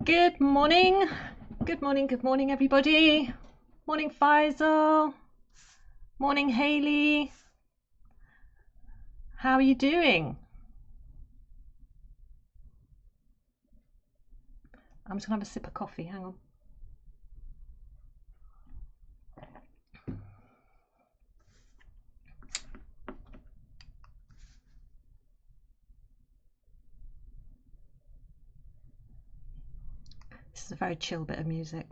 Good morning. Good morning, everybody. Morning, Faisal. Morning, Hayley. How are you doing? I'm just going to have a sip of coffee. Hang on. This is a very chill bit of music.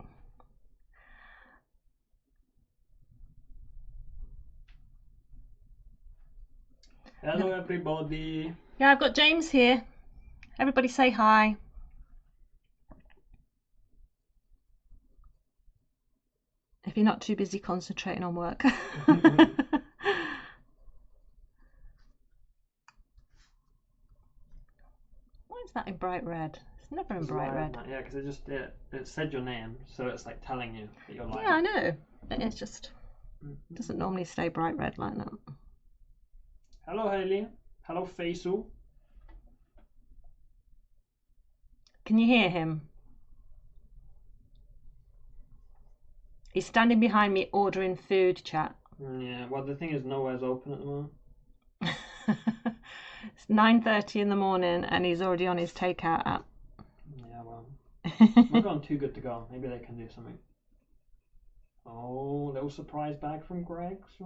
Hello everybody. Yeah, I've got James here. Everybody say hi. If you're not too busy concentrating on work. Why is that in bright red? It's never in bright red. Yeah, because it said your name, so it's like telling you that you're live. Yeah, I know. It's just doesn't normally stay bright red like that. Hello Hayley. Hello Faisal. Can you hear him? He's standing behind me ordering food, chat. Yeah, well the thing is nowhere's open at the moment. It's 9:30 in the morning and he's already on his takeout app. Yeah, well. We're going too good to go. Maybe they can do something. Oh, little surprise bag from Greg's.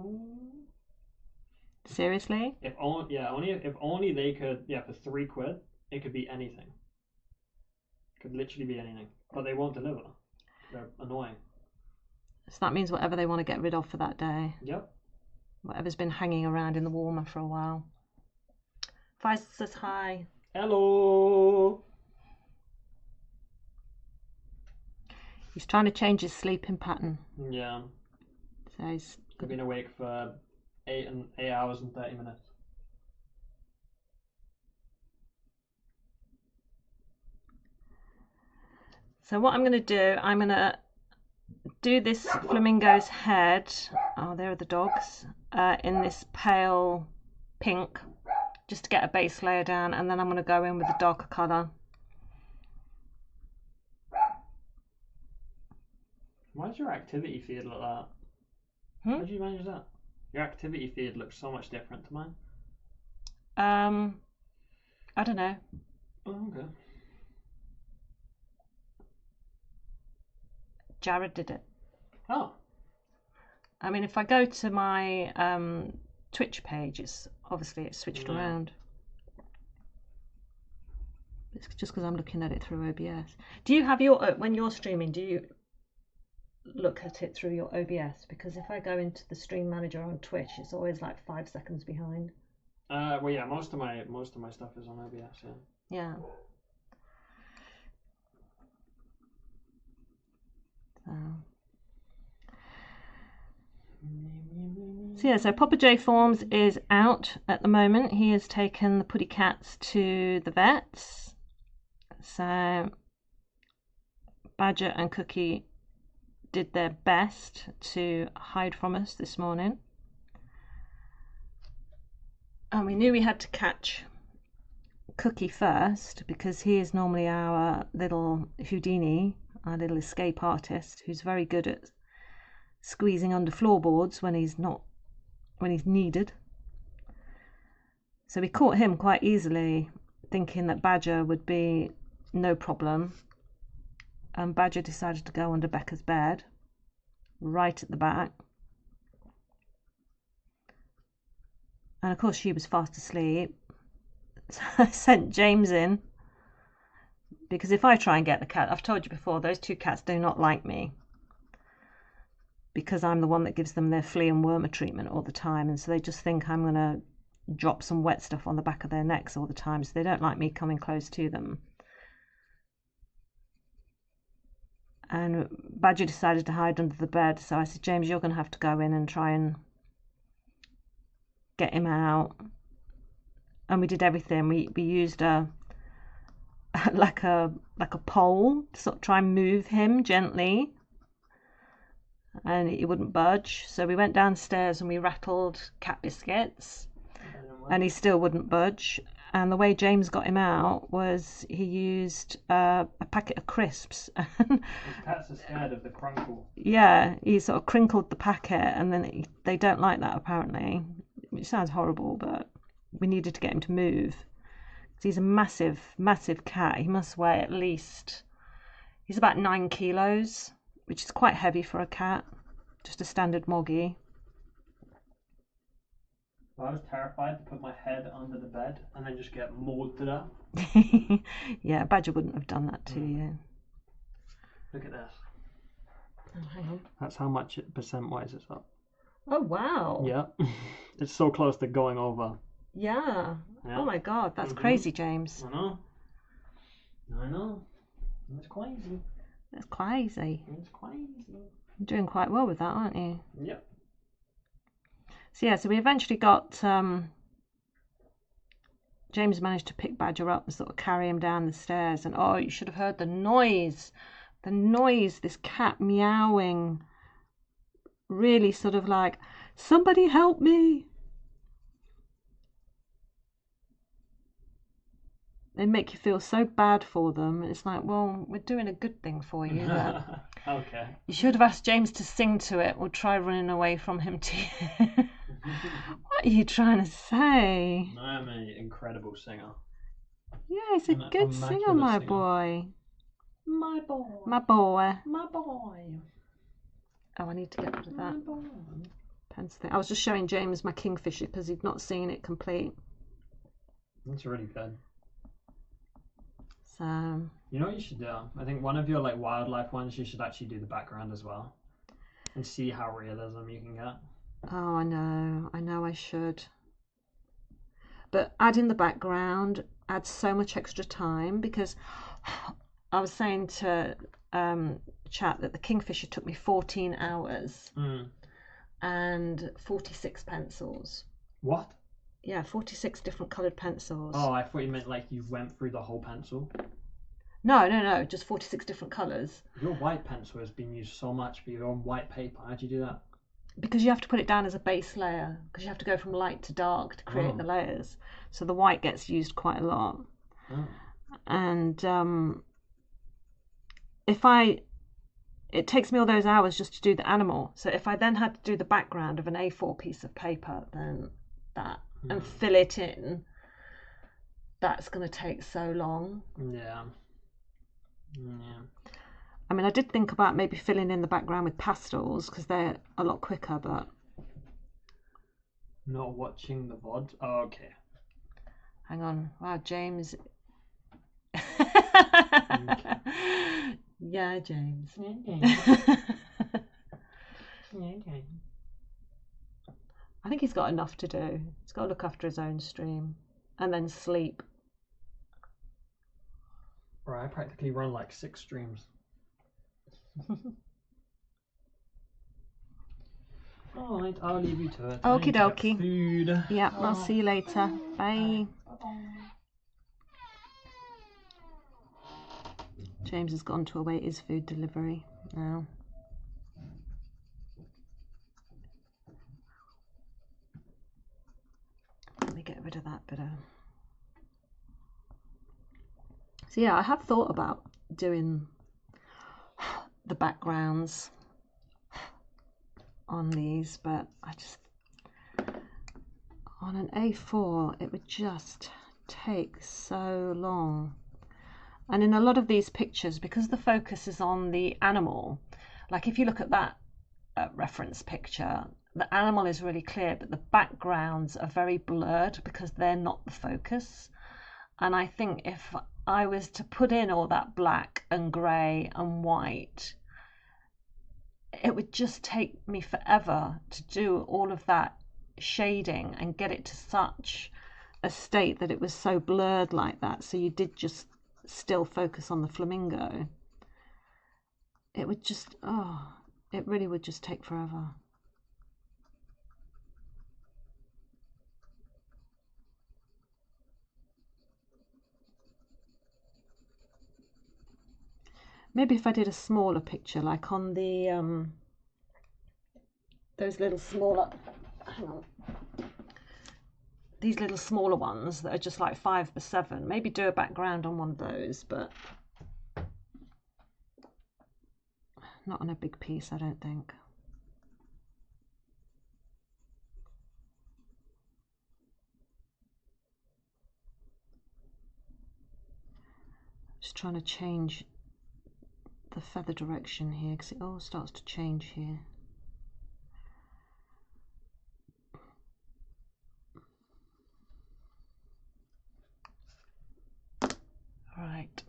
Seriously? If only they could, for £3, it could be anything. It could literally be anything. But they won't deliver. They're annoying. So that means whatever they want to get rid of for that day. Yep. Whatever's been hanging around in the warmer for a while. Faisal says hi. Hello. He's trying to change his sleeping pattern. Yeah. So he's been awake for 8 hours and 30 minutes. So what I'm going to do, I'm going to do this flamingo's head. Oh, there are the dogs. In this pale pink, just to get a base layer down, and then I'm going to go in with the darker colour. Why does your activity feed like that? How did you manage that? Your activity feed looks so much different to mine. I don't know. Oh, okay. Jared did it. Oh. I mean, if I go to my Twitch page, it's switched around. It's just because I'm looking at it through OBS. Do you have your when you're streaming? Do you look at it through your OBS? Because if I go into the stream manager on Twitch, it's always like 5 seconds behind. Well, yeah, most of my stuff is on OBS. Yeah. So Papa J Forms is out at the moment. He has taken the puddy cats to the vets. So Badger and Cookie did their best to hide from us this morning. And we knew we had to catch Cookie first because he is normally our little Houdini, our little escape artist, who's very good at squeezing under floorboards when he's needed. So we caught him quite easily, thinking that Badger would be no problem. And Badger decided to go under Becca's bed, right at the back. And of course she was fast asleep. So I sent James in, because if I try and get the cat, I've told you before, those two cats do not like me, because I'm the one that gives them their flea and wormer treatment all the time, and so they just think I'm going to drop some wet stuff on the back of their necks all the time, so they don't like me coming close to them. And Badger decided to hide under the bed, so I said, James, you're going to have to go in and try and get him out. And we did everything. We used like a pole to sort of try and move him gently, and he wouldn't budge. So we went downstairs and we rattled cat biscuits, and he still wouldn't budge. And the way James got him out was he used a packet of crisps. Cats are scared of the crunkle. Yeah, he sort of crinkled the packet, and then they don't like that apparently, which sounds horrible, but we needed to get him to move. 'Cause he's a massive, massive cat. He must weigh at least, he's about 9 kilos, which is quite heavy for a cat, just a standard moggy. I was terrified to put my head under the bed and then just get mauled to death. Yeah, Badger wouldn't have done that to you. Look at this. Oh, hang on. That's how much percent-wise it's up. Oh, wow. Yeah. It's so close to going over. Yeah. Yeah. Oh my God, that's crazy, James. I know. It's crazy. That's crazy. It's crazy. You're doing quite well with that, aren't you? Yep. So yeah, so we eventually got James managed to pick Badger up and sort of carry him down the stairs. And oh, you should have heard the noise. The noise, this cat meowing. Really sort of like, somebody help me. They make you feel so bad for them. It's like, well, we're doing a good thing for you. But Okay. you should have asked James to sing to it or try running away from him too. What are you trying to say? I'm an incredible singer. Yeah, he's a good singer, my boy. My boy. My boy. My boy. Oh, I need to get rid of that My boy. pence thing. I was just showing James my kingfisher because he'd not seen it complete. That's really good. So You know what you should do? I think one of your like wildlife ones, you should actually do the background as well, and see how realism you can get. oh, I know I should. But adding the background adds so much extra time because I was saying to chat that the kingfisher took me 14 hours and 46 pencils. What? Yeah, 46 different coloured pencils. Oh, I thought you meant like you went through the whole pencil. No, just 46 different colours. Your white pencil has been used so much, but you're on white paper. How'd you do that? Because you have to put it down as a base layer, because you have to go from light to dark to create the layers. So the white gets used quite a lot. Oh. And it takes me all those hours just to do the animal. So if I then had to do the background of an A4 piece of paper, then that and fill it in, that's going to take so long. Yeah. I mean, I did think about maybe filling in the background with pastels because they're a lot quicker, but Not watching the VOD. Oh, okay. hang on. Wow, James. Yeah, James. I think he's got enough to do. He's got to look after his own stream and then sleep. Right, I practically run like 6 streams. Alright, I'll leave you to it. Okie dokie. Food. Yeah, I'll see you later. Bye. James has gone to await his food delivery now. Let me get rid of that bit of... So yeah, I have thought about doing the backgrounds on these, but I just... On an A4, it would just take so long. And in a lot of these pictures, because the focus is on the animal, like if you look at that reference picture, the animal is really clear, but the backgrounds are very blurred because they're not the focus. And I think if I was to put in all that black and grey and white, it would just take me forever to do all of that shading and get it to such a state that it was so blurred like that. So you did just still focus on the flamingo. It would just, it really would just take forever. Maybe if I did a smaller picture, like on the those little smaller, hang on, these little smaller ones that are just like 5x7. Maybe do a background on one of those, but not on a big piece, I don't think. Just trying to change the feather direction here because it all starts to change here. Right,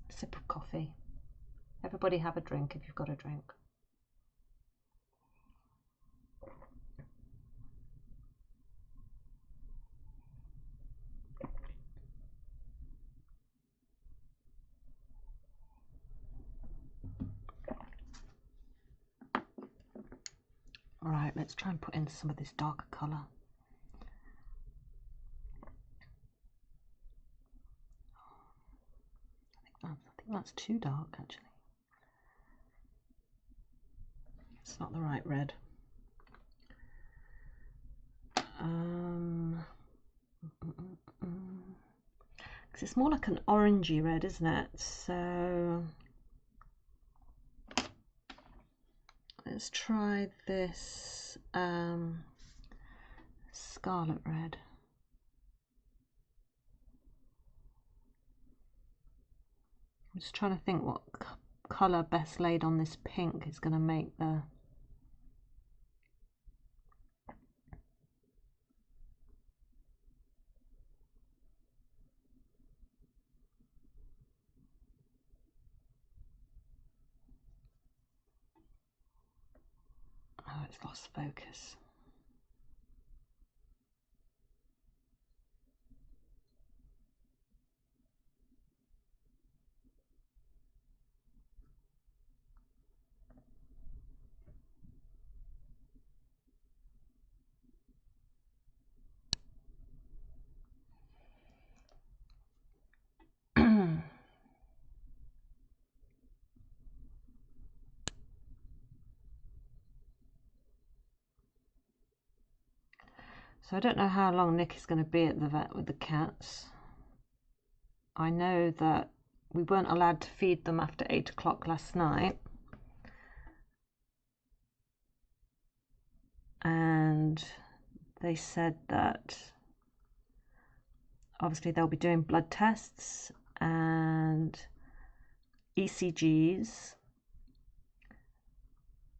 sip of coffee. Everybody have a drink if you've got a drink. All right, let's try and put in some of this darker colour. I think that's too dark actually. It's not the right red. Because it's more like an orangey red, isn't it? So let's try this scarlet red. I'm just trying to think what colour best laid on this pink is going to make the... Oh, it's lost focus. So I don't know how long Nick is going to be at the vet with the cats. I know that we weren't allowed to feed them after 8 o'clock last night. And they said that obviously they'll be doing blood tests and ECGs,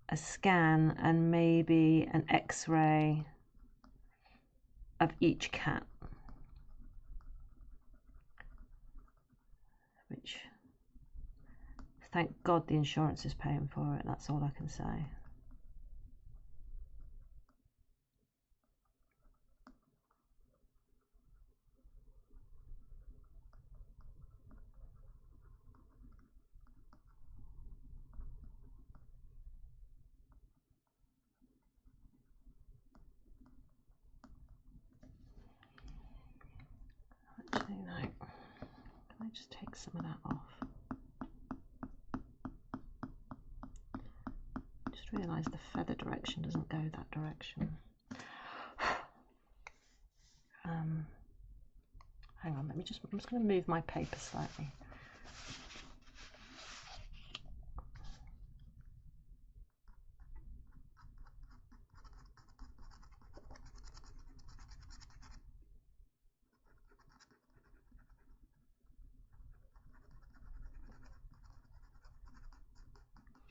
a scan, and maybe an X-ray of each cat, which thank God the insurance is paying for it, that's all I can say. Actually, no. Can I just take some of that off? Just realised the feather direction doesn't go that direction. Hang on, I'm just going to move my paper slightly.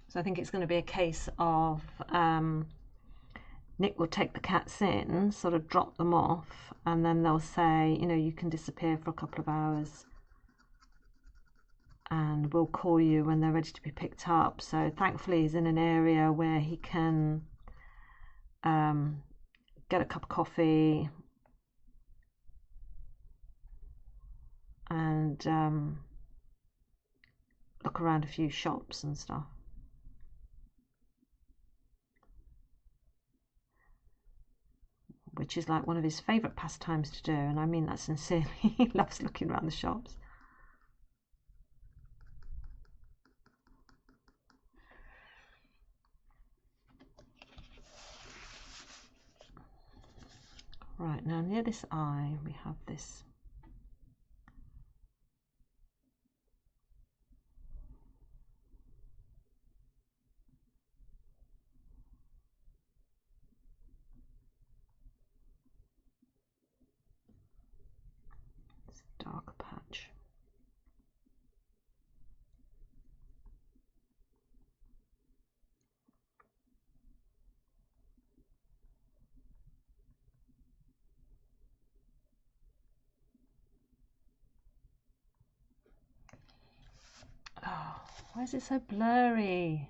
So I think it's going to be a case of Nick will take the cats in, sort of drop them off, and then they'll say, you know, you can disappear for a couple of hours and we'll call you when they're ready to be picked up. So thankfully he's in an area where he can get a cup of coffee and look around a few shops and stuff. Which is like one of his favourite pastimes to do, and I mean that sincerely. He loves looking around the shops. Right, now near this eye we have this dark patch. Oh, why is it so blurry?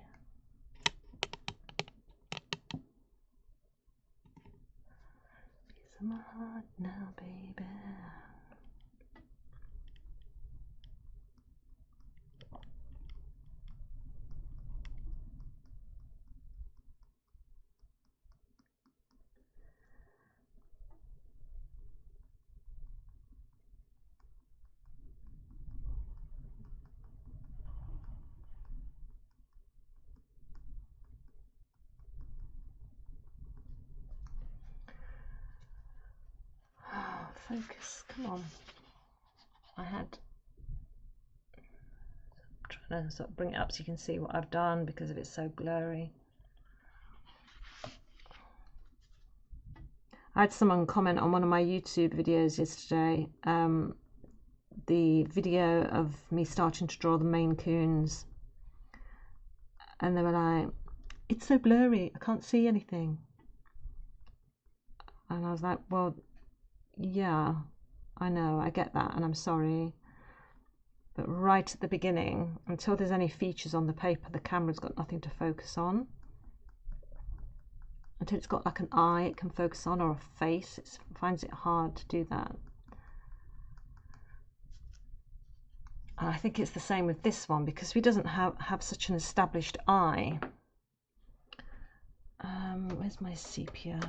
Piece of my heart now, baby. Oh, focus, come on. I had trying to sort of bring it up so you can see what I've done because of it's so blurry. I had someone comment on one of my YouTube videos yesterday, the video of me starting to draw the Maine Coons, and they were like, it's so blurry, I can't see anything. And I was like, well, yeah, I know, I get that, and I'm sorry. But right at the beginning, until there's any features on the paper, the camera's got nothing to focus on. Until it's got like an eye it can focus on, or a face, it finds it hard to do that. And I think it's the same with this one, because he doesn't have such an established eye. Where's my sepia?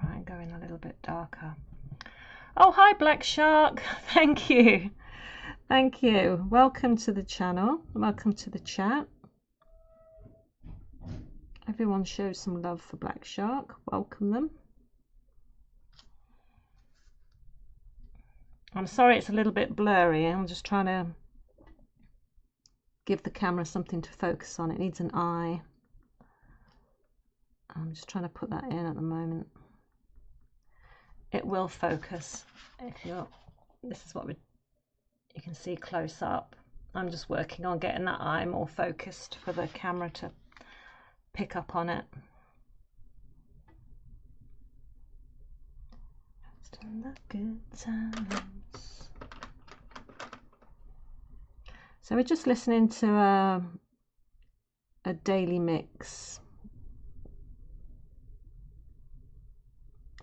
Okay, going a little bit darker. Oh, hi Black Shark. Thank you. Thank you. Welcome to the channel. Welcome to the chat. Everyone shows some love for Black Shark. Welcome them. I'm sorry it's a little bit blurry. I'm just trying to give the camera something to focus on. It needs an eye. I'm just trying to put that in at the moment. It will focus if you're, this is what you can see close up. I'm just working on getting that eye more focused for the camera to pick up on it. Just in the good times. So we're just listening to a daily mix.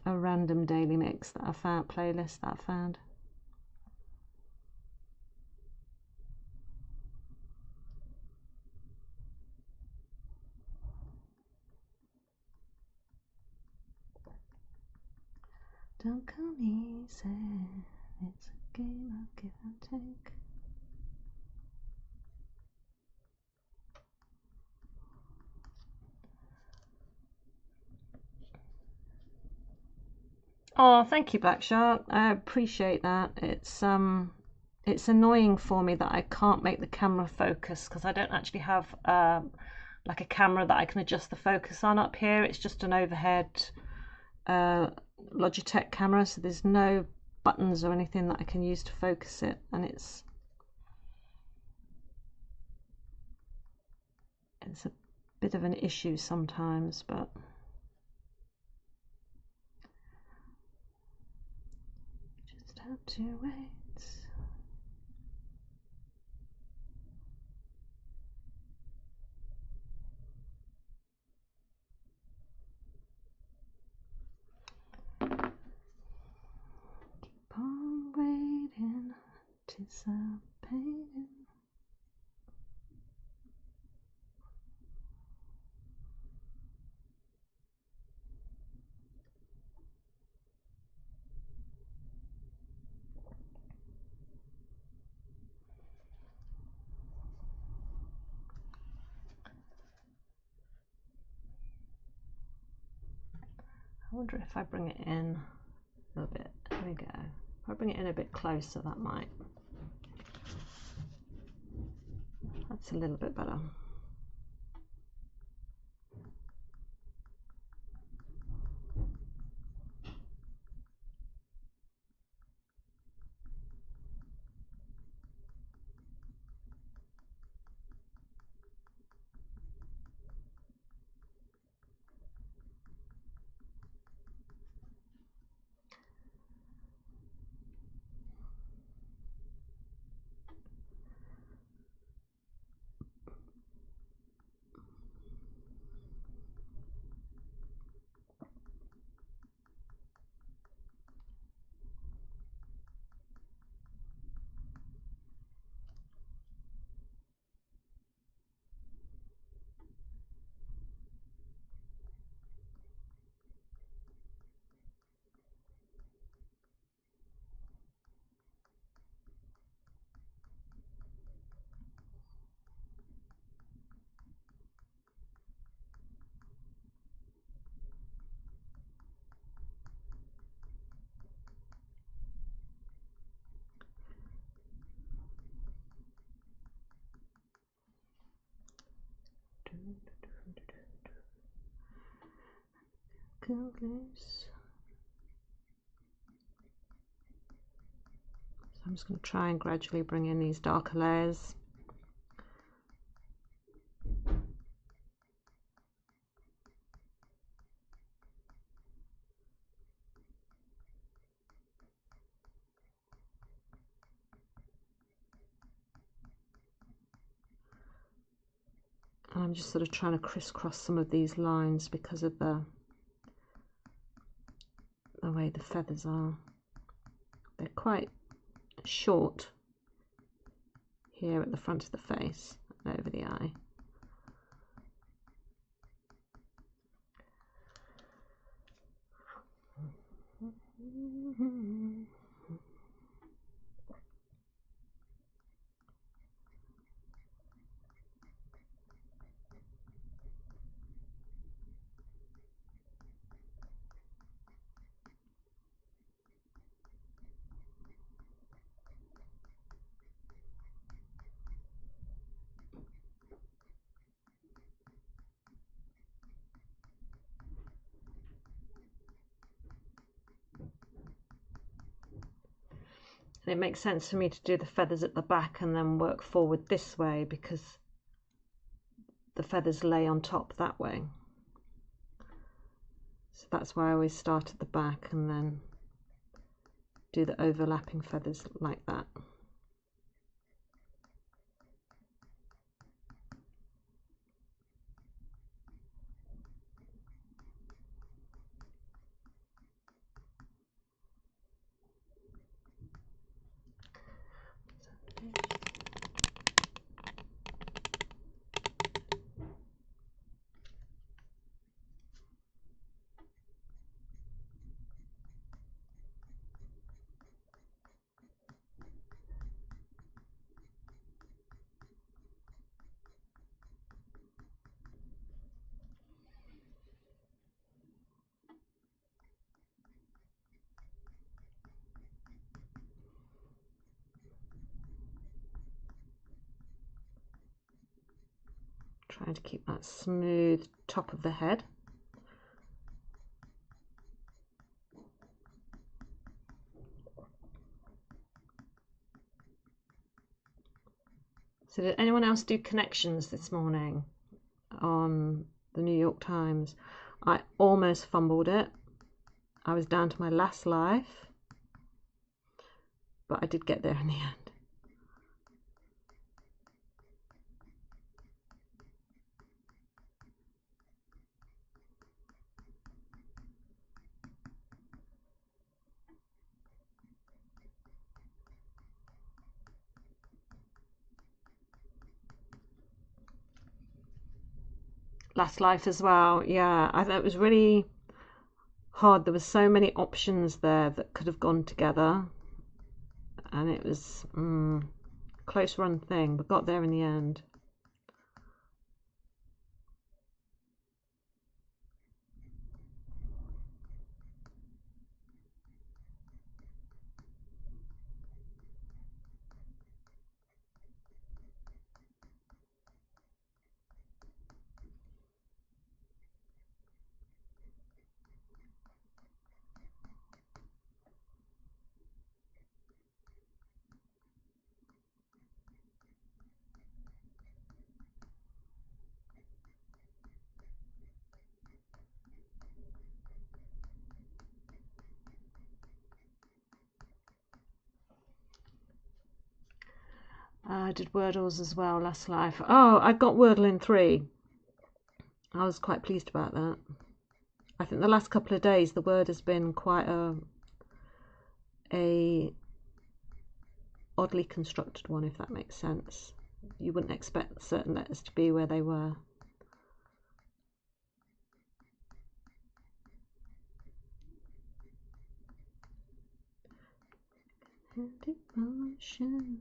A random daily mix that I found, playlist that I found. Don't come easy, it's a game of give and take. Oh, thank you, Black Shark. I appreciate that. It's annoying for me that I can't make the camera focus because I don't actually have like a camera that I can adjust the focus on up here. It's just an overhead Logitech camera, so there's no buttons or anything that I can use to focus it, and it's a bit of an issue sometimes, but just have to wait. It's a pain. I wonder if I bring it in a little bit. There we go. If I bring it in a bit closer, that might. That's a little bit better. Loose. So I'm just going to try and gradually bring in these darker layers. And I'm just sort of trying to crisscross some of these lines because of the way the feathers are. They're quite short here at the front of the face and over the eye. And it makes sense for me to do the feathers at the back and then work forward this way because the feathers lay on top that way. So that's why I always start at the back and then do the overlapping feathers like that. Trying to keep that smooth top of the head. So did anyone else do connections this morning on the New York Times? I almost fumbled it. I was down to my last life, but I did get there in the end. Last Life as well. Yeah, I thought it was really hard. There were so many options there that could have gone together, and it was close run thing, but got there in the end. I did Wordles as well, Last Life. Oh, I got Wordle in 3. I was quite pleased about that. I think the last couple of days the word has been quite a oddly constructed one, if that makes sense. You wouldn't expect certain letters to be where they were. And emotion.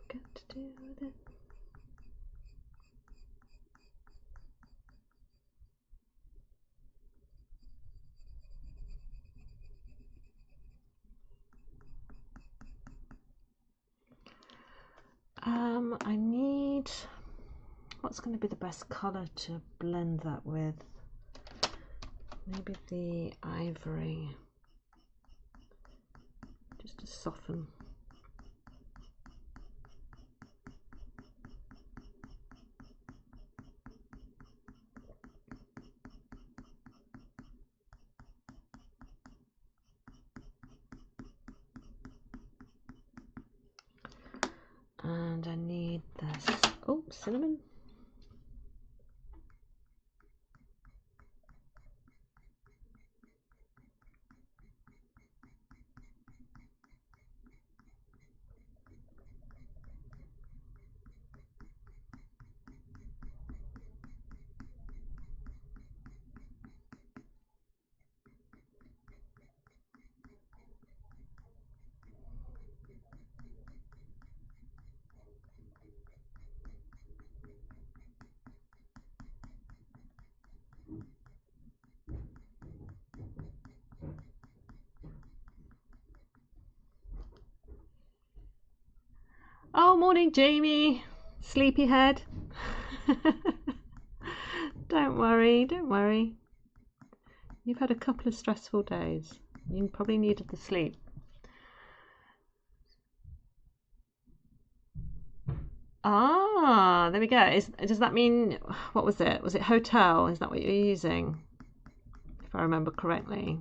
Got to do it. I need, what's going to be the best colour to blend that with? Maybe the ivory, just to soften. And I need this, oh, cinnamon. Oh, morning, Jamie. Sleepyhead. Don't worry, don't worry. You've had a couple of stressful days. You probably needed the sleep. Ah, there we go. Does that mean, what was it? Was it hotel? Is that what you're using? If I remember correctly.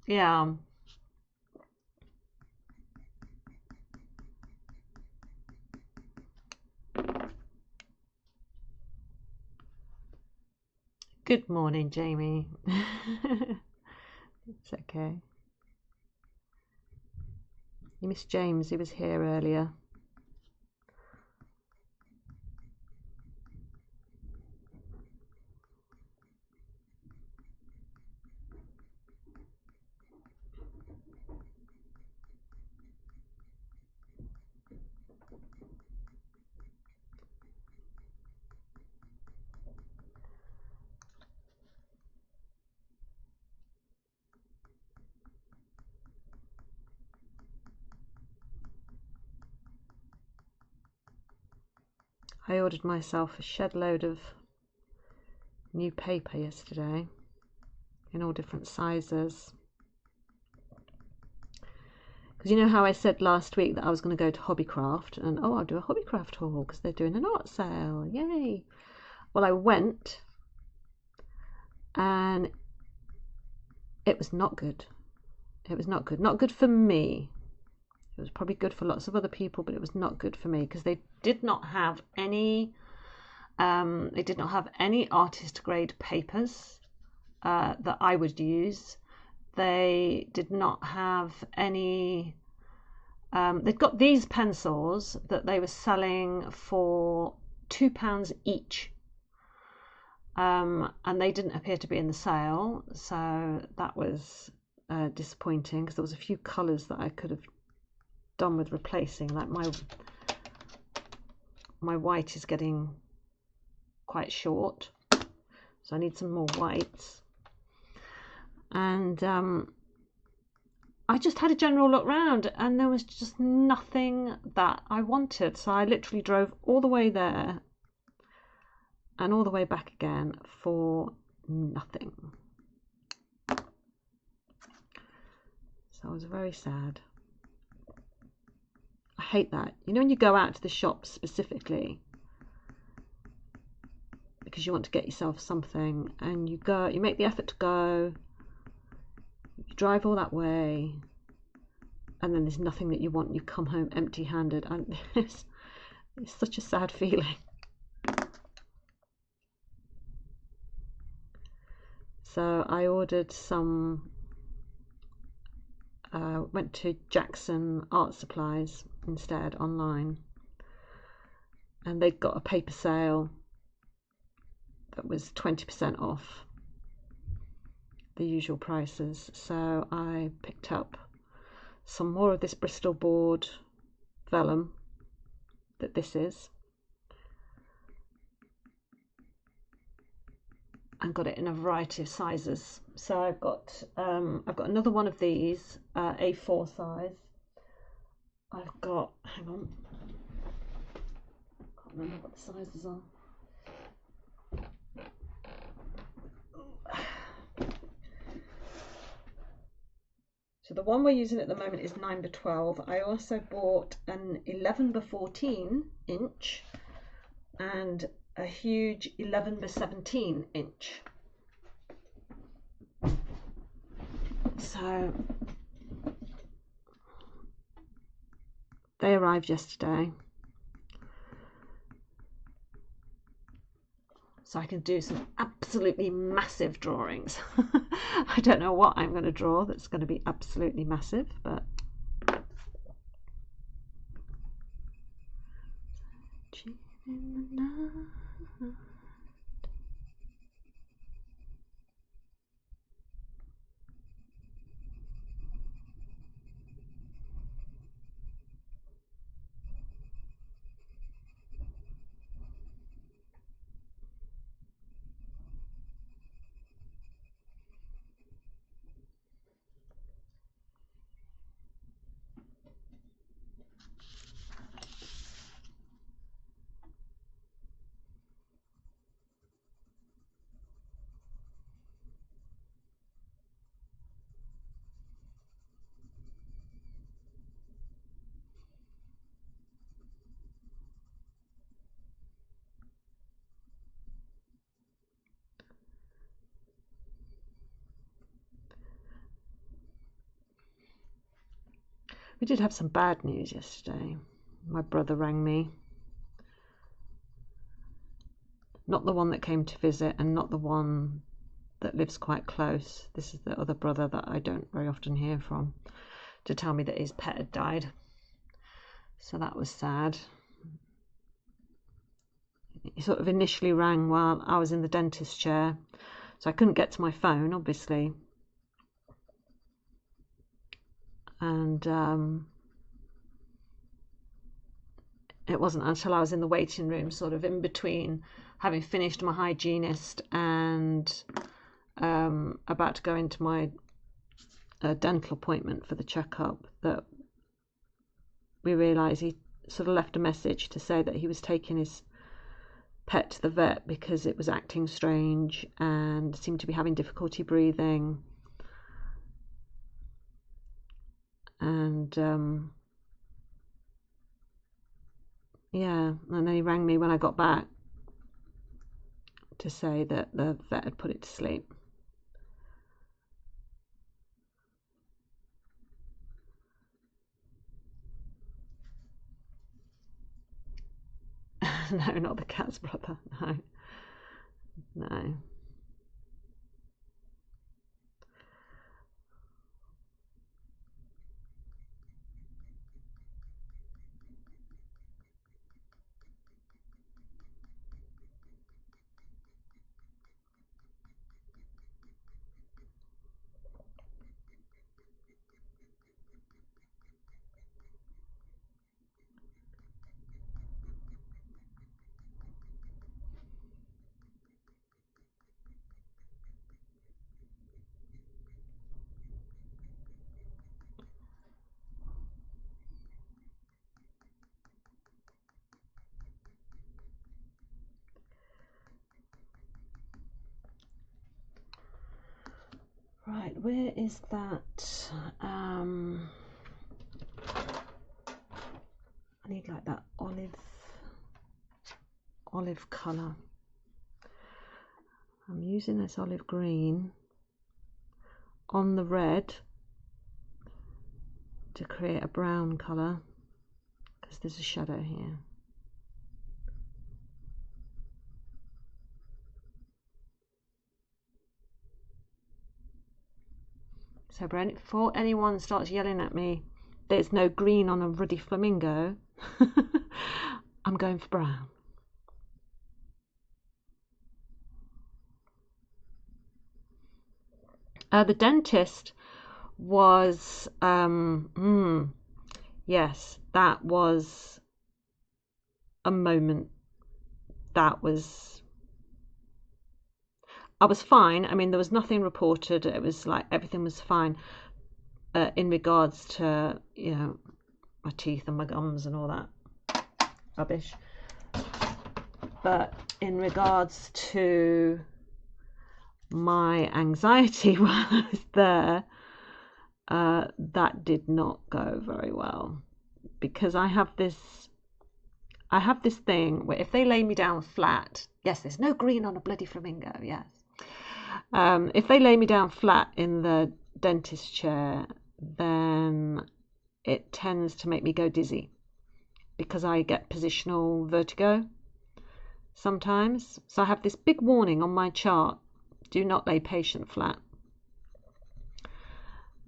Yeah. Good morning, Jamie. It's okay. You missed James, he was here earlier. I ordered myself a shed load of new paper yesterday in all different sizes. Because you know how I said last week that I was going to go to Hobbycraft and I'll do a Hobbycraft haul because they're doing an art sale, yay. Well, I went and it was not good. It was not good. Not good for me. It was probably good for lots of other people, but it was not good for me because they did not have any artist grade papers that I would use. They did not have any. They've got these pencils that they were selling for £2 each, and they didn't appear to be in the sale, so that was disappointing because there was a few colours that I could have done with replacing. Like my white is getting quite short, so I need some more whites. And I just had a general look round and there was just nothing that I wanted, so I literally drove all the way there and all the way back again for nothing. So I was very sad. I hate that. You know when you go out to the shops specifically because you want to get yourself something and you make the effort to go, you drive all that way, and then there's nothing that you want and you come home empty-handed, and it's such a sad feeling. So I ordered some, went to Jackson Art Supplies instead online, and they'd got a paper sale that was 20% off the usual prices. So I picked up some more of this Bristol board vellum that this is, and got it in a variety of sizes. So I've got another one of these, A4 size. I've got, hang on, can't remember what the sizes are. So the one we're using at the moment is 9x12. I also bought an 11x14 inch and a huge 11x17 inch. So they arrived yesterday. So I can do some absolutely massive drawings. I don't know what I'm going to draw that's going to be absolutely massive, but we did have some bad news yesterday. My brother rang me. Not the one that came to visit and not the one that lives quite close. This is the other brother that I don't very often hear from, to tell me that his pet had died. So that was sad. He sort of initially rang while I was in the dentist chair, so I couldn't get to my phone, obviously. And it wasn't until I was in the waiting room, sort of in between having finished my hygienist and about to go into my dental appointment for the checkup, that we realised he sort of left a message to say that he was taking his pet to the vet because it was acting strange and seemed to be having difficulty breathing. And yeah, and then he rang me when I got back to say that the vet had put it to sleep. No, not the cat's brother. No, no. Right, where is that? I need like that olive colour. I'm using this olive green on the red to create a brown colour because there's a shadow here. So before anyone starts yelling at me, there's no green on a ruddy flamingo, I'm going for brown. The dentist was, yes, that was a moment. I was fine. I mean, there was nothing reported. It was like everything was fine in regards to, my teeth and my gums and all that rubbish. But in regards to my anxiety while I was there, that did not go very well because I have this thing where if they lay me down flat, yes, there's no green on a bloody flamingo, yes. If they lay me down flat in the dentist chair, then it tends to make me go dizzy because I get positional vertigo sometimes. So I have this big warning on my chart: do not lay patient flat.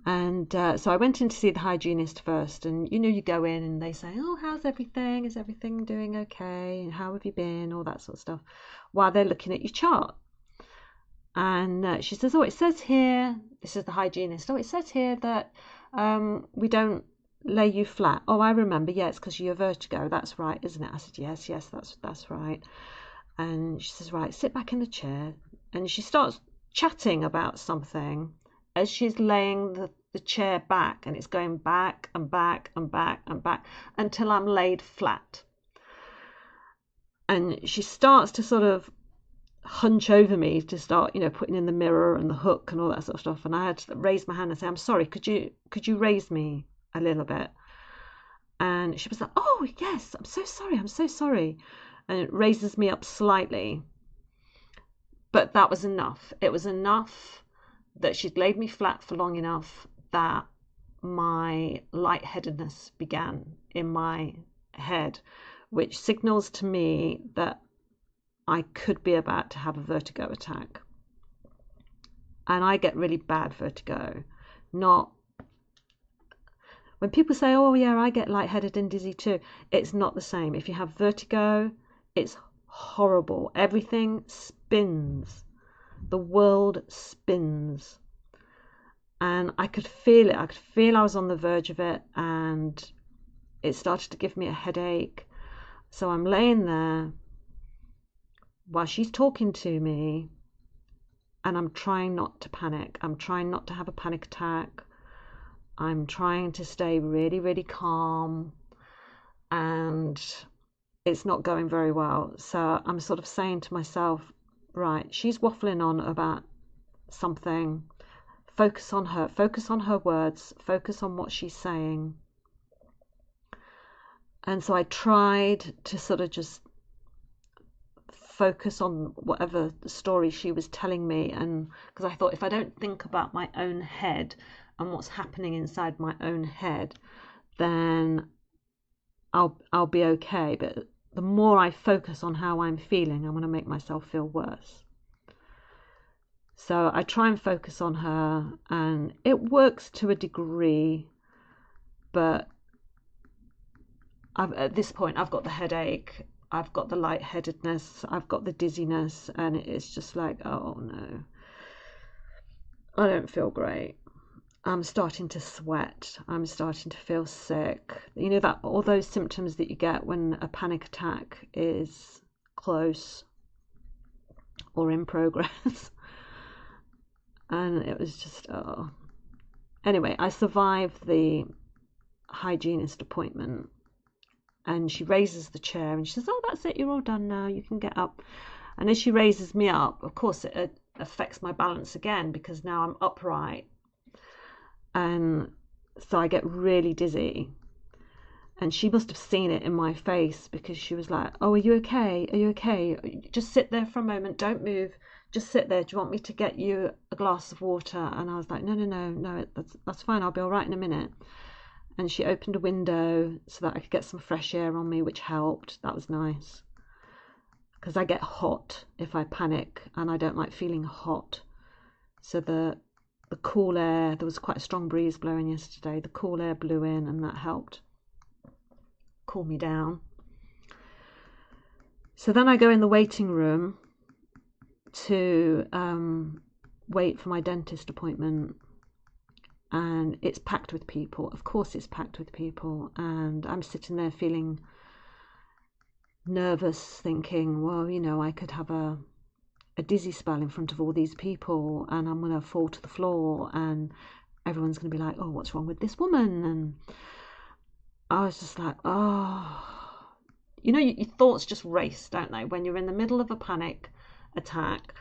And so I went in to see the hygienist first, and you go in and they say, oh, how's everything? Is everything doing okay? And how have you been? All that sort of stuff, while they're looking at your chart. And she says, oh, it says here, this is the hygienist, oh, it says here that we don't lay you flat. Oh, I remember, yeah, it's because of your vertigo. That's right, isn't it? I said, yes, that's right. And she says, right, sit back in the chair. And she starts chatting about something as she's laying the chair back, and it's going back and back and back and back until I'm laid flat. And she starts to sort of hunch over me to start, putting in the mirror and the hook and all that sort of stuff. And I had to raise my hand and say, I'm sorry, could you raise me a little bit? And she was like, oh, yes, I'm so sorry. And it raises me up slightly. But that was enough. It was enough that she'd laid me flat for long enough that my lightheadedness began in my head, which signals to me that I could be about to have a vertigo attack. And I get really bad vertigo. Not when people say, oh yeah, I get lightheaded and dizzy too. It's not the same. If you have vertigo, it's horrible. Everything spins. The world spins. And I could feel it. I could feel I was on the verge of it, and it started to give me a headache. So I'm laying there while she's talking to me, and I'm trying not to panic. I'm trying not to have a panic attack. I'm trying to stay really, really calm. And it's not going very well. So I'm sort of saying to myself, right, she's waffling on about something. Focus on her words, focus on what she's saying. And so I tried to sort of just focus on whatever story she was telling me, and because I thought if I don't think about my own head and what's happening inside my own head, then I'll be okay. But the more I focus on how I'm feeling, I'm going to make myself feel worse. So I try and focus on her, and it works to a degree, but at this point I've got the headache, I've got the lightheadedness, I've got the dizziness, and it's just like, oh no, I don't feel great. I'm starting to sweat. I'm starting to feel sick. You know, that all those symptoms that you get when a panic attack is close or in progress. And it was just, oh. Anyway, I survived the hygienist appointment, and she raises the chair and she says, oh, that's it, you're all done now, you can get up. And as she raises me up, of course it affects my balance again, because now I'm upright, and so I get really dizzy. And she must have seen it in my face, because she was like, oh, are you okay, are you okay, just sit there for a moment, don't move, just sit there, do you want me to get you a glass of water? And I was like, no, that's fine, I'll be all right in a minute. And she opened a window so that I could get some fresh air on me, which helped. That was nice, because I get hot if I panic, and I don't like feeling hot. So the cool air, there was quite a strong breeze blowing yesterday, the cool air blew in, and that helped cool me down. So then I go in the waiting room to wait for my dentist appointment, and it's packed with people. Of course it's packed with people, and I'm sitting there feeling nervous, thinking, well, you know, I could have a dizzy spell in front of all these people, and I'm going to fall to the floor, and everyone's going to be like, oh, what's wrong with this woman? And I was just like, oh, you know, your thoughts just race, don't they? When you're in the middle of a panic attack,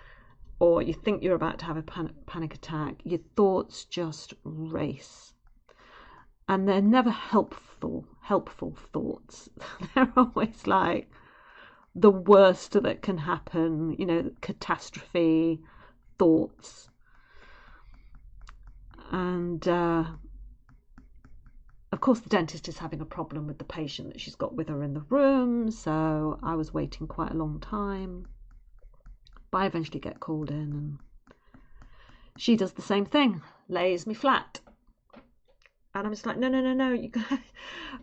or you think you're about to have a panic attack, your thoughts just race. And they're never helpful thoughts. They're always like the worst that can happen, you know, catastrophe thoughts. And of course the dentist is having a problem with the patient that she's got with her in the room, so I was waiting quite a long time. But I eventually get called in, and she does the same thing, lays me flat. And I'm just like, no, you guys,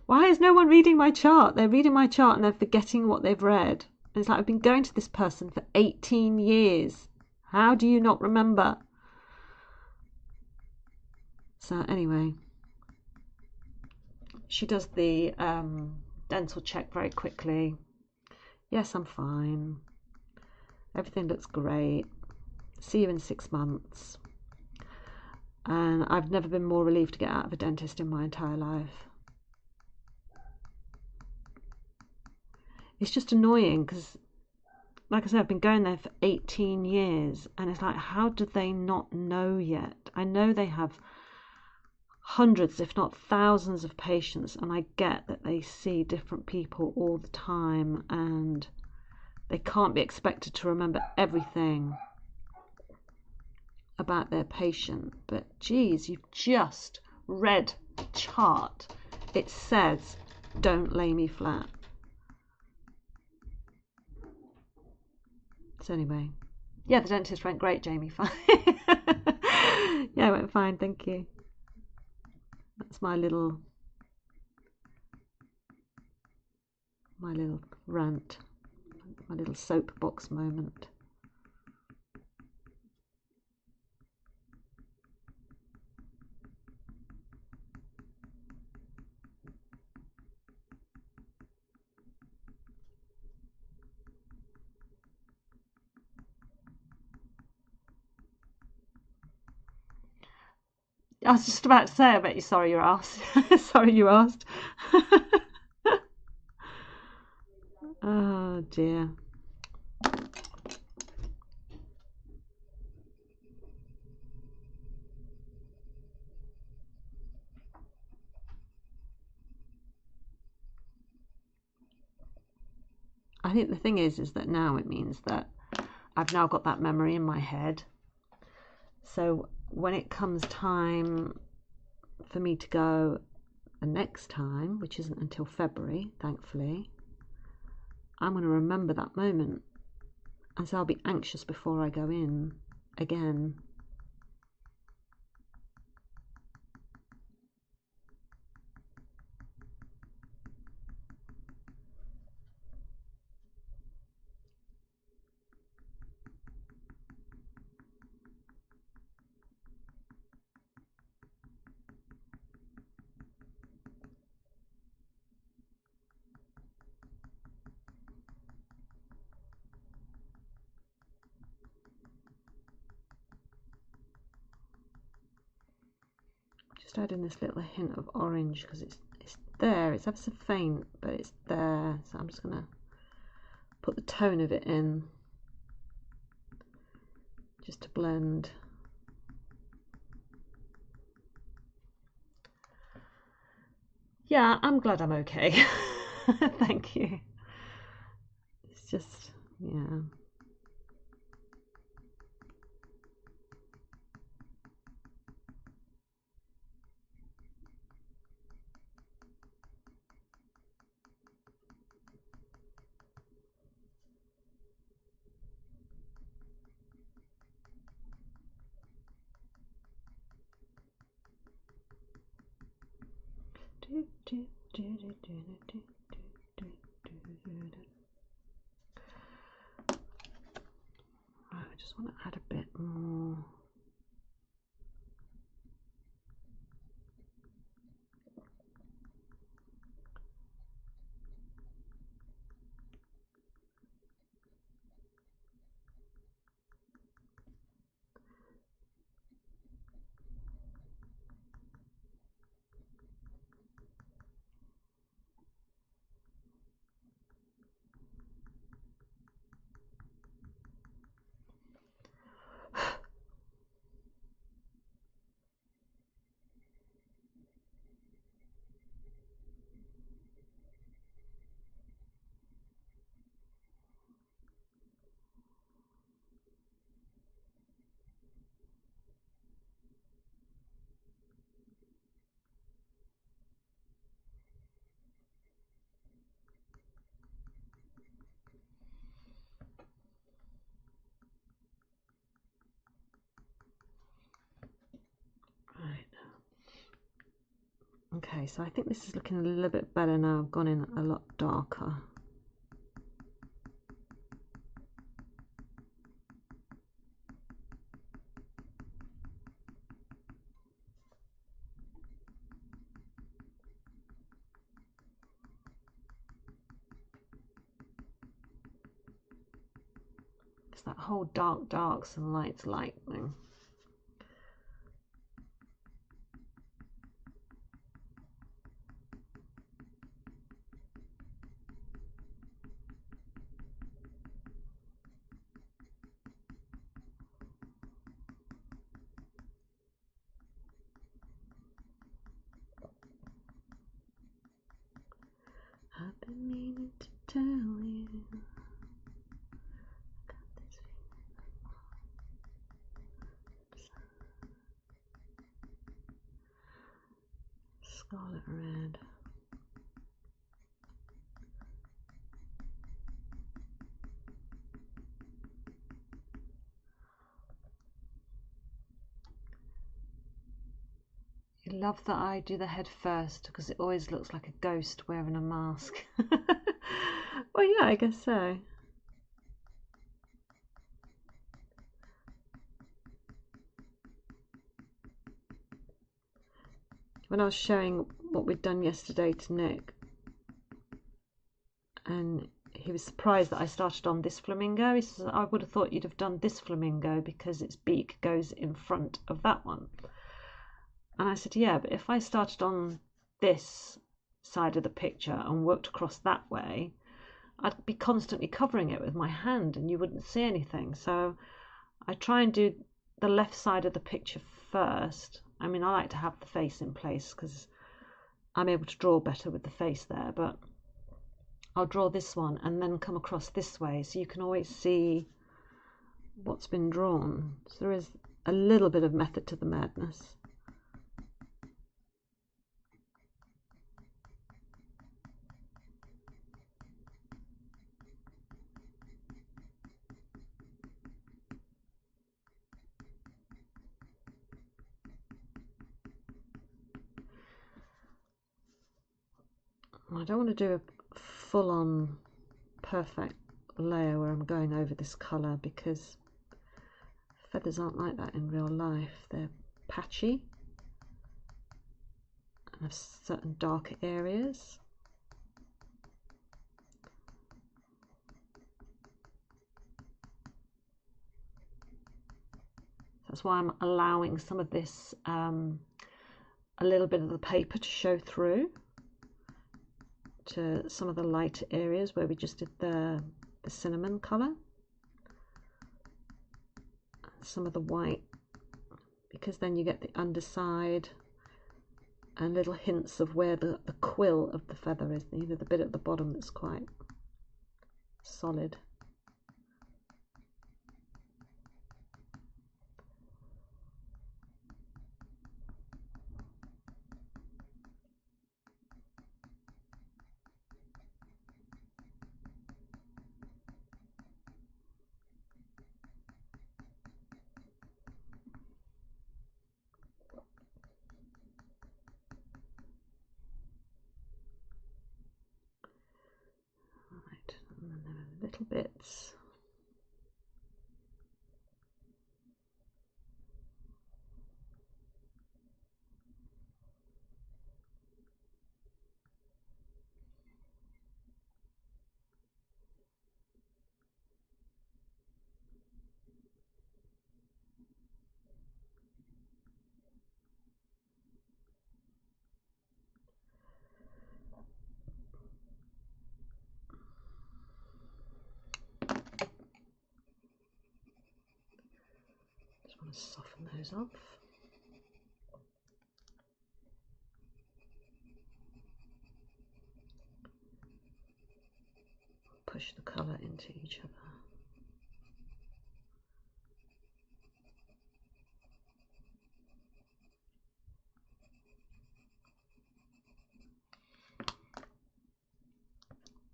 why is no one reading my chart? They're reading my chart and they're forgetting what they've read. And it's like, I've been going to this person for 18 years. How do you not remember? So anyway, she does the dental check very quickly. Yes, I'm fine. Everything looks great. See you in 6 months. And I've never been more relieved to get out of a dentist in my entire life. It's just annoying, because, like I said, I've been going there for 18 years, and it's like, how do they not know yet? I know they have hundreds, if not thousands of patients, and I get that they see different people all the time, and they can't be expected to remember everything about their patient. But geez, you've just read the chart. It says, don't lay me flat. So anyway, yeah, the dentist went great, Jamie. Fine. Yeah, it went fine, thank you. That's my little rant, my little soapbox moment. I was just about to say, I bet you're sorry you asked. Sorry you asked. I think the thing is that now it means that I've now got that memory in my head. So when it comes time for me to go the next time, which isn't until February, thankfully, I'm going to remember that moment. And so I'll be anxious before I go in again. Just adding this little hint of orange because it's there. It's ever so faint, but it's there. So I'm just going to put the tone of it in just to blend. Yeah, I'm glad I'm okay. Thank you. It's just, yeah. I just want to add a bit more. Okay, so I think this is looking a little bit better now. I've gone in a lot darker. It's that whole darks and light thing. I've been meaning to tell you. Scarlet red. You love that I do the head first because it always looks like a ghost wearing a mask. Well, yeah, I guess so. When I was showing what we'd done yesterday to Nick, and he was surprised that I started on this flamingo. He says, I would have thought you'd have done this flamingo because its beak goes in front of that one. And I said, yeah, but if I started on this side of the picture and worked across that way, I'd be constantly covering it with my hand and you wouldn't see anything. So I try and do the left side of the picture first. I mean, I like to have the face in place because I'm able to draw better with the face there, but I'll draw this one and then come across this way, so you can always see what's been drawn. So there is a little bit of method to the madness. I don't want to do a full-on perfect layer where I'm going over this colour, because feathers aren't like that in real life. They're patchy and have certain darker areas. That's why I'm allowing some of this, a little bit of the paper to show through to some of the lighter areas where we just did the cinnamon colour. Some of the white, because then you get the underside and little hints of where the quill of the feather is, you know, the bit at the bottom that's quite solid. Right, and then there are little bits. Just want to soften those off. Push the colour into each other.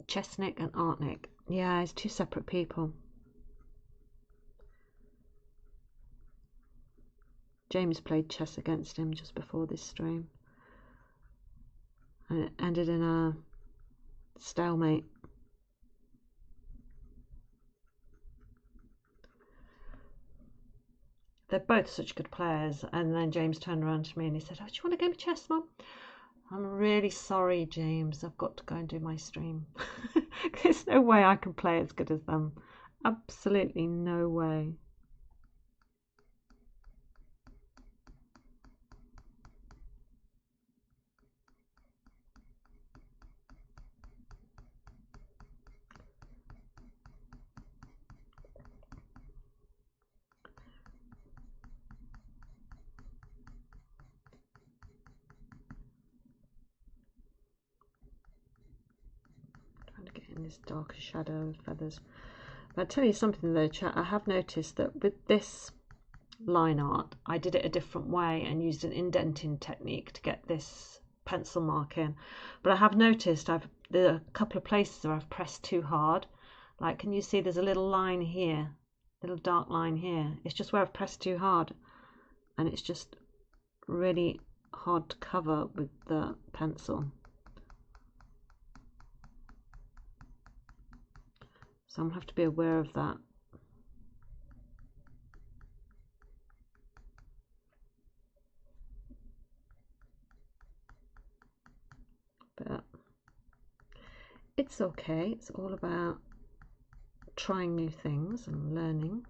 Chesnick and Artnick. Yeah, it's two separate people. James played chess against him just before this stream, and it ended in a stalemate. They're both such good players. And then James turned around to me and he said, "Oh, do you want a game of chess, Mum?" I'm really sorry, James. I've got to go and do my stream. There's no way I can play as good as them. Absolutely no way. Trying to get in this darker shadow of feathers. But I'll tell you something though, chat. I have noticed that with this line art, I did it a different way and used an indenting technique to get this pencil mark in. But I have noticed there are a couple of places where I've pressed too hard. Like, can you see there's a little line here, little dark line here? It's just where I've pressed too hard, and it's just really hard to cover with the pencil. So I'm gonna have to be aware of that. But it's okay. It's all about trying new things and learning.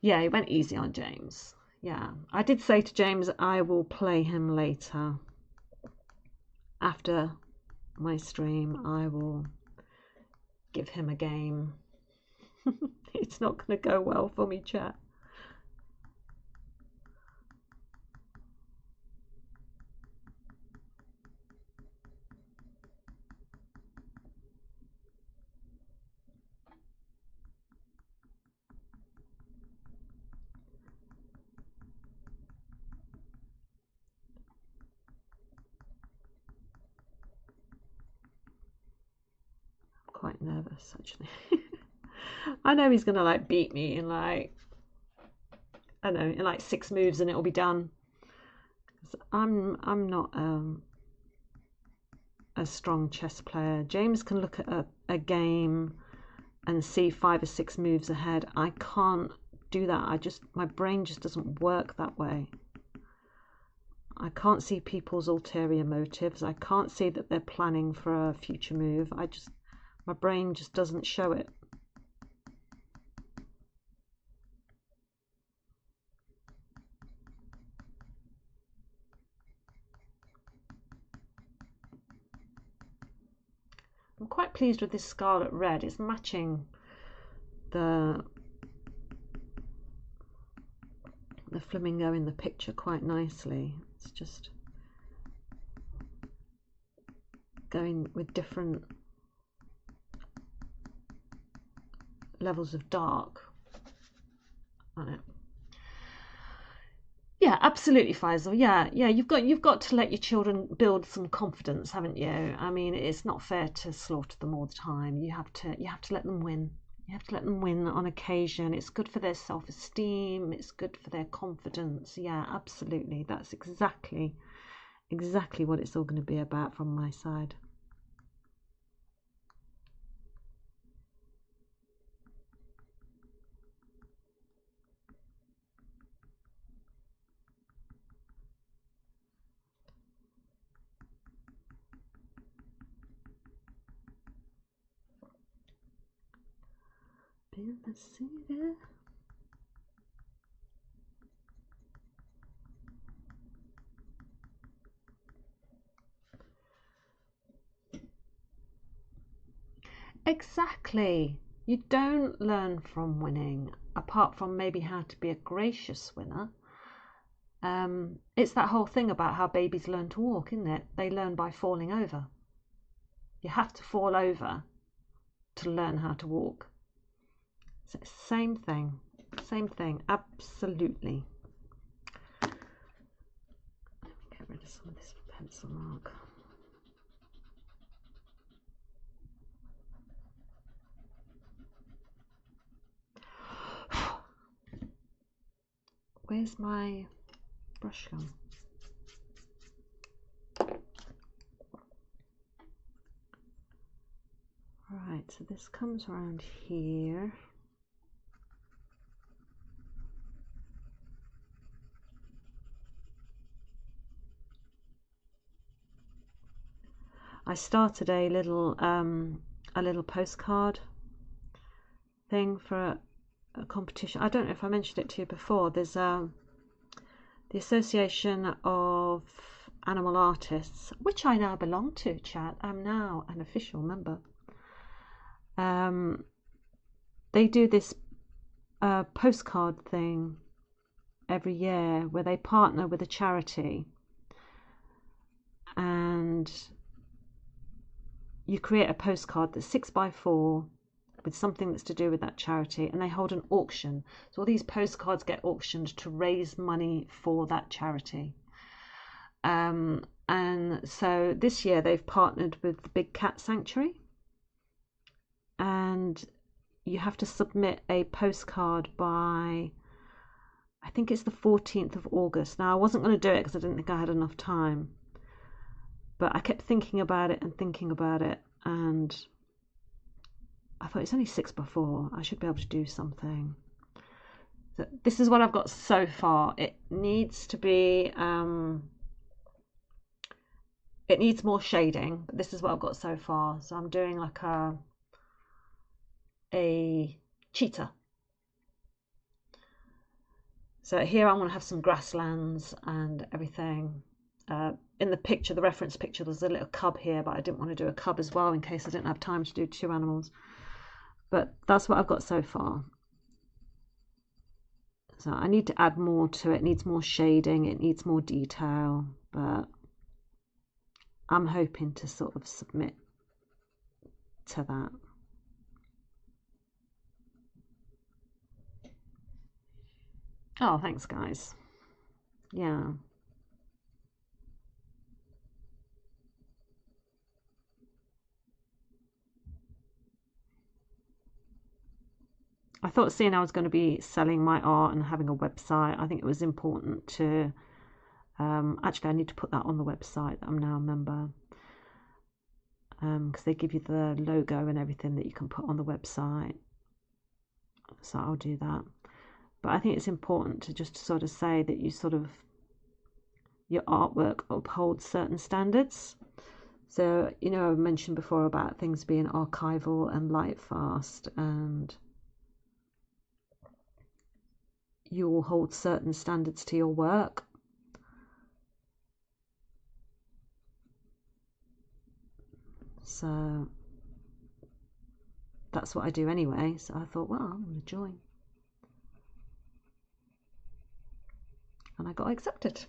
Yeah, it went easy on James. Yeah, I did say to James I will play him later. After my stream, I will give him a game. It's not going to go well for me, chat. nervous actually. I know he's gonna like beat me in like, I don't know, in like 6 moves and it'll be done. I'm not a strong chess player. James can look at a game and see 5 or 6 moves ahead. I can't do that. My brain just doesn't work that way. I can't see people's ulterior motives. I can't see that they're planning for a future move. My brain just doesn't show it. I'm quite pleased with this scarlet red. It's matching the flamingo in the picture quite nicely. It's just going with different levels of dark on it. Yeah, absolutely, Faisal. Yeah, you've got to let your children build some confidence, haven't you? I mean, it's not fair to slaughter them all the time. You have to let them win. You have to let them win on occasion. It's good for their self-esteem. It's good for their confidence. Yeah, absolutely. That's exactly what it's all going to be about from my side. Let's see there. Exactly. You don't learn from winning, apart from maybe how to be a gracious winner. It's that whole thing about how babies learn to walk, isn't it? They learn by falling over. You have to fall over to learn how to walk. So same thing, absolutely. Let me get rid of some of this pencil mark. Where's my brush gone? Right, so this comes around here. I started a little postcard thing for a competition. I don't know if I mentioned it to you before. There's the Association of Animal Artists, which I now belong to, chat. I'm now an official member. They do this postcard thing every year where they partner with a charity and you create a postcard that's 6x4 with something that's to do with that charity, and they hold an auction. So all these postcards get auctioned to raise money for that charity. And so this year they've partnered with the Big Cat Sanctuary, and you have to submit a postcard by, I think it's the 14th of August. Now I wasn't going to do it because I didn't think I had enough time, but I kept thinking about it, and I thought it's only 6x4. I should be able to do something. So this is what I've got so far. It needs to be, it needs more shading, but this is what I've got so far. So I'm doing like a cheetah. So here I'm going to have some grasslands and everything. In the picture, the reference picture, there's a little cub here, but I didn't want to do a cub as well in case I didn't have time to do 2 animals. But that's what I've got so far. So I need to add more to it. It needs more shading, it needs more detail, but I'm hoping to sort of submit to that. Oh, thanks guys. Yeah. I thought, seeing I was going to be selling my art and having a website, I think it was important to actually I need to put that on the website that I'm now a member, because they give you the logo and everything that you can put on the website, so I'll do that. But I think it's important to just sort of say that you sort of, your artwork upholds certain standards. So, you know, I mentioned before about things being archival and light fast, and you will hold certain standards to your work. So that's what I do anyway. So I thought, well, I'm going to join. And I got accepted.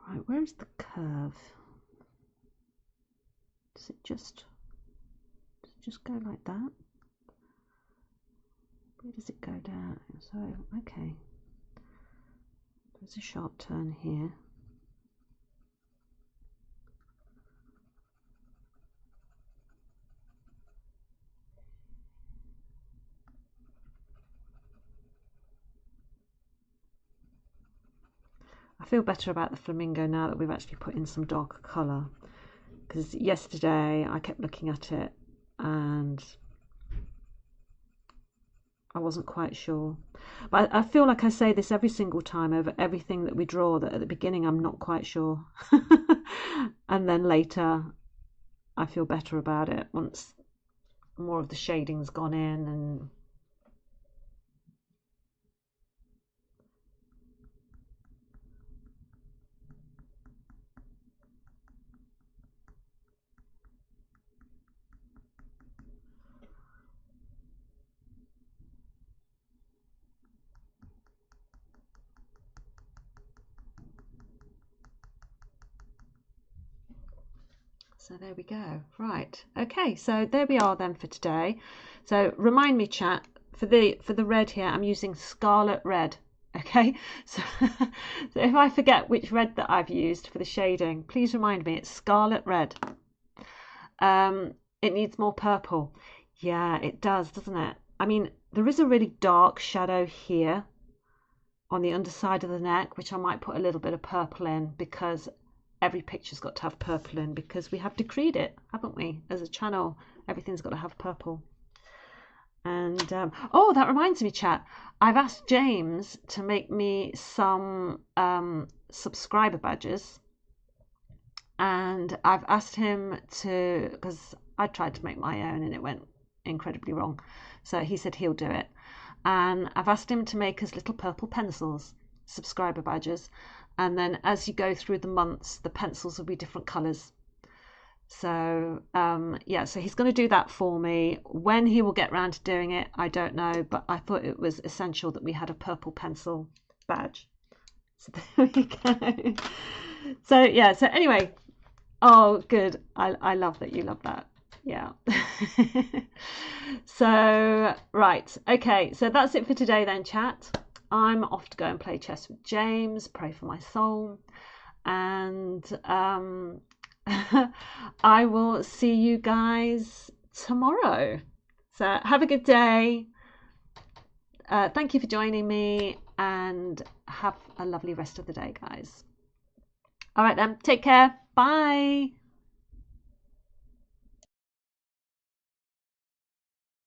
Right, where's the curve? Does it just go like that? Where does it go down? So, okay. There's a sharp turn here. I feel better about the flamingo now that we've actually put in some darker colour, because yesterday I kept looking at it and I wasn't quite sure. But I feel like I say this every single time over everything that we draw, that at the beginning I'm not quite sure. And then later I feel better about it once more of the shading's gone in. And so there we go. Right, okay, so there we are then for today. So remind me, chat, for the red here, I'm using Scarlet Red. Okay, so, so if I forget which red that I've used for the shading, please remind me. It's Scarlet Red. It needs more purple. Yeah, it does, doesn't it? I mean, there is a really dark shadow here on the underside of the neck, which I might put a little bit of purple in, because every picture's got to have purple in, because we have decreed it, haven't we? As a channel, everything's got to have purple. And oh, that reminds me, chat, I've asked James to make me some subscriber badges, and I've asked him to, because I tried to make my own and it went incredibly wrong, so he said he'll do it. And I've asked him to make us little purple pencils, subscriber badges, and then as you go through the months, the pencils will be different colours. So yeah, so he's going to do that for me. When he will get round to doing it, I don't know, but I thought it was essential that we had a purple pencil badge. So there we go. So yeah, so anyway, oh good, I love that you love that. Yeah. So right, okay, so that's it for today then, chat. I'm off to go and play chess with James, pray for my soul, and I will see you guys tomorrow. So have a good day. Thank you for joining me, and have a lovely rest of the day, guys. All right then, take care. Bye.